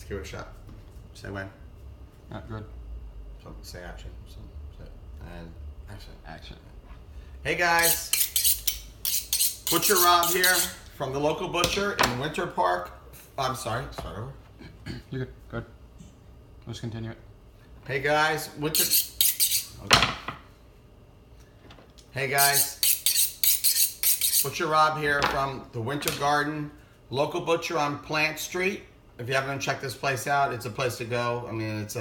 Let's give it a shot. Say when. Not good. So say action. And action. Action. Hey guys, Butcher Rob here from the local butcher in Winter Park. I'm sorry, start over. You're good. Good. Let's continue it. Hey guys, Okay. Hey guys, Butcher Rob here from the Winter Garden, local butcher on Plant Street. If you haven't checked this place out, it's a place to go. I mean, it's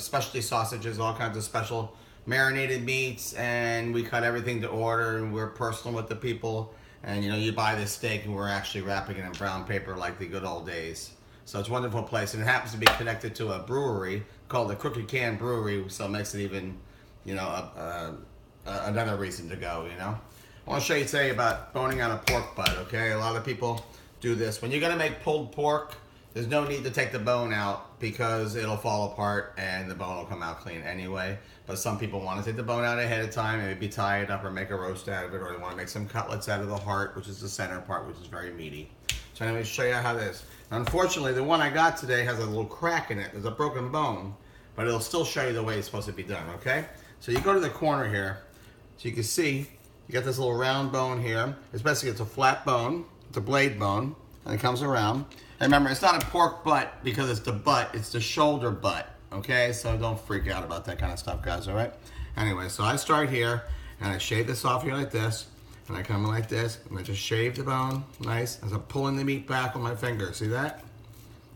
specialty sausages, all kinds of special marinated meats, and we cut everything to order, and we're personal with the people. And you know, you buy this steak, and we're actually wrapping it in brown paper like the good old days. So it's a wonderful place, and it happens to be connected to a brewery called the Crooked Can Brewery, so it makes it even, you know, another reason to go, you know. I want to show you today about boning on a pork butt, okay? A lot of people do this. When you're going to make pulled pork, there's no need to take the bone out because it'll fall apart and the bone will come out clean anyway. But some people want to take the bone out ahead of time and maybe tie it up or make a roast out of it, or they want to make some cutlets out of the heart, which is the center part, which is very meaty. So anyway, show you how this. Unfortunately, the one I got today has a little crack in it. There's a broken bone, but it'll still show you the way it's supposed to be done, okay? So you go to the corner here, so you can see you got this little round bone here. It's basically, it's a flat bone, it's a blade bone, and it comes around. And remember, it's not a pork butt because it's the butt, it's the shoulder butt, okay? So don't freak out about that kind of stuff, guys, all right? Anyway, so I start here, and I shave this off here like this, and I come in like this, and I just shave the bone, nice, as I'm pulling the meat back with my finger, see that?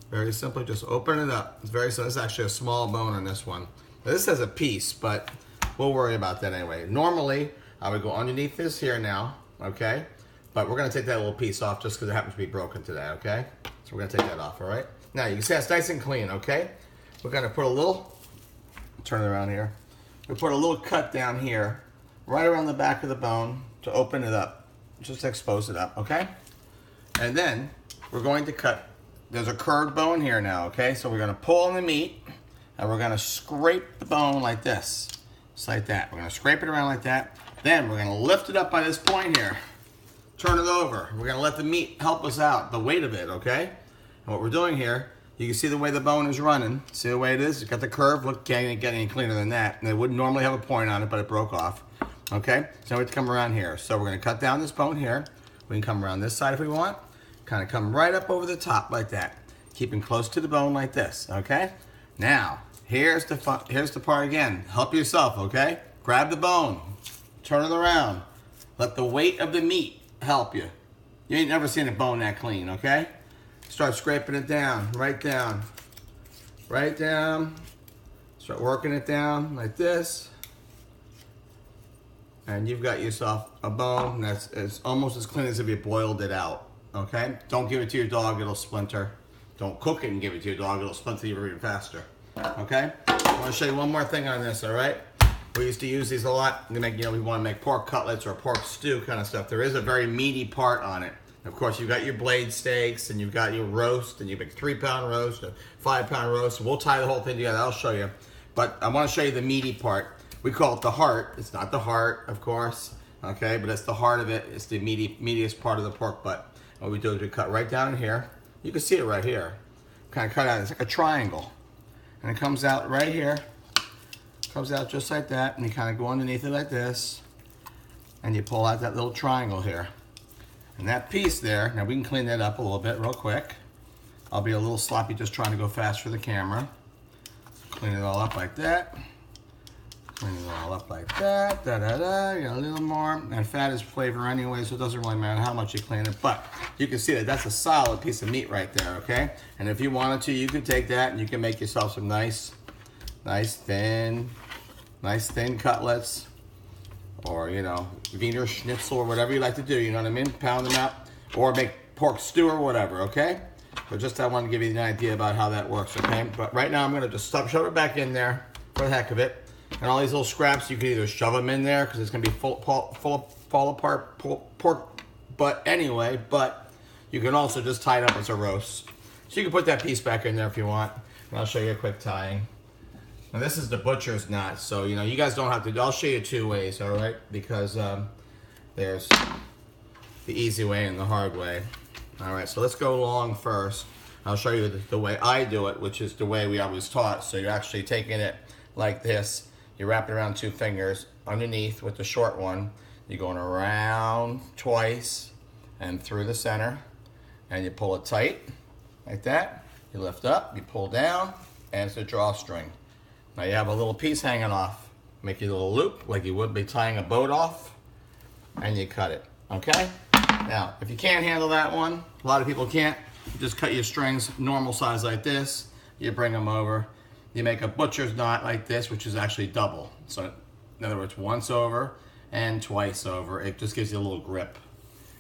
Very simply, just open it up. It's very simple. It's actually a small bone on this one. Now, this has a piece, but we'll worry about that anyway. Normally, I would go underneath this here now, okay? But we're gonna take that little piece off just because it happens to be broken today, okay? So we're gonna take that off, all right? Now, you can see that's nice and clean, okay? We're gonna put a little, turn it around here. We put a little cut down here, right around the back of the bone to open it up. Just expose it up, okay? And then we're going to cut, there's a curved bone here now, okay? So we're gonna pull on the meat and we're gonna scrape the bone like this. Just like that. We're gonna scrape it around like that. Then we're gonna lift it up by this point here. Turn it over. We're gonna let the meat help us out, the weight of it, okay? And what we're doing here, you can see the way the bone is running. See the way it is? It's got the curve. Look, can't get any cleaner than that. And it wouldn't normally have a point on it, but it broke off. Okay? So we have to come around here. So we're gonna cut down this bone here. We can come around this side if we want. Kind of come right up over the top like that. Keeping close to the bone like this, okay? Now, here's the part again. Help yourself, okay? Grab the bone. Turn it around. Let the weight of the meat help you. You ain't never seen a bone that clean, okay? Start scraping it down, right down. Right down. Start working it down like this. And you've got yourself a bone that's almost as clean as if you boiled it out, okay? Don't give it to your dog, it'll splinter. Don't cook it and give it to your dog, it'll splinter even faster, okay? I wanna show you one more thing on this, all right? We used to use these a lot to make, you know, we want to make pork cutlets or pork stew kind of stuff. There is a very meaty part on it. Of course, you've got your blade steaks and you've got your roast, and you make 3-pound roast, a 5-pound roast. We'll tie the whole thing together. I'll show you. But I want to show you the meaty part. We call it the heart. It's not the heart, of course, okay? But it's the heart of it. It's the meatiest part of the pork butt. What we do is we cut right down here. You can see it right here. Kind of cut out. It's like a triangle. And it comes out right here. Comes out just like that, and you kind of go underneath it like this, and you pull out that little triangle here. And that piece there, now we can clean that up a little bit real quick. I'll be a little sloppy just trying to go fast for the camera. Clean it all up like that. Clean it all up like that. Da-da-da, you got a little more. And fat is flavor anyway, so it doesn't really matter how much you clean it. But you can see that that's a solid piece of meat right there, okay? And if you wanted to, you could take that and you can make yourself some nice thin cutlets, or, you know, Wiener Schnitzel or whatever you like to do, you know what I mean? Pound them out, or make pork stew or whatever, okay? But just I want to give you an idea about how that works, okay? But right now I'm going to just shove it back in there for the heck of it. And all these little scraps, you can either shove them in there because it's going to be fall apart pork butt anyway, but you can also just tie it up as a roast. So you can put that piece back in there if you want. And I'll show you a quick tying. Now this is the butcher's knot, so you know, you guys don't have to, I'll show you 2 ways, all right? Because there's the easy way and the hard way. All right, so let's go long first. I'll show you the way I do it, which is the way we always taught. So you're actually taking it like this. You wrap it around 2 fingers underneath with the short one. You're going around twice and through the center, and you pull it tight like that. You lift up, you pull down, and it's a drawstring. Now you have a little piece hanging off. Make your little loop like you would be tying a boat off, and you cut it, okay? Now, if you can't handle that one, a lot of people can't, you just cut your strings normal size like this. You bring them over. You make a butcher's knot like this, which is actually double. So, in other words, once over and twice over. It just gives you a little grip.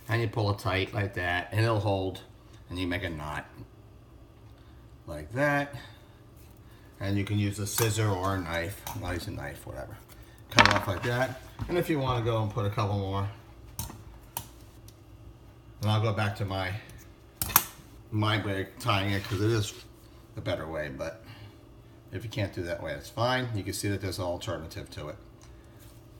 And you pull it tight like that, and it'll hold. And you make a knot like that. And you can use a scissor or a knife. I'll use a knife, whatever. Cut it off like that. And if you want to go and put a couple more, and I'll go back to my way of tying it because it is the better way, but if you can't do that way, it's fine. You can see that there's an alternative to it.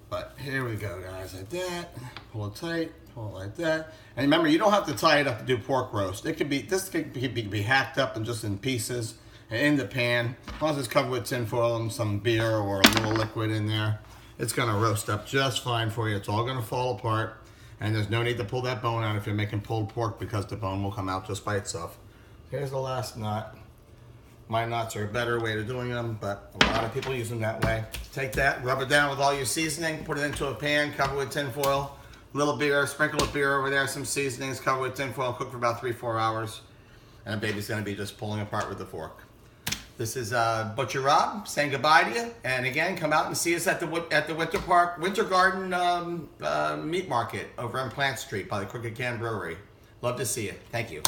But here we go, guys, like that. Pull it tight, pull it like that. And remember, you don't have to tie it up to do pork roast. It could be, this could be hacked up and just in pieces and in the pan. As long as it's covered with tin foil and some beer or a little liquid in there, it's gonna roast up just fine for you. It's all gonna fall apart. And there's no need to pull that bone out if you're making pulled pork because the bone will come out just by itself. Here's the last knot. My knots are a better way of doing them, but a lot of people use them that way. Take that, rub it down with all your seasoning, put it into a pan, cover with tin foil, little beer, sprinkle with beer over there, some seasonings, cover with tin foil, cook for about 3-4 hours, and the baby's gonna be just pulling apart with the fork. This is Butcher Rob saying goodbye to you, and again, come out and see us at the Winter Garden Meat Market over on Plant Street by the Crooked Can Brewery. Love to see you. Thank you.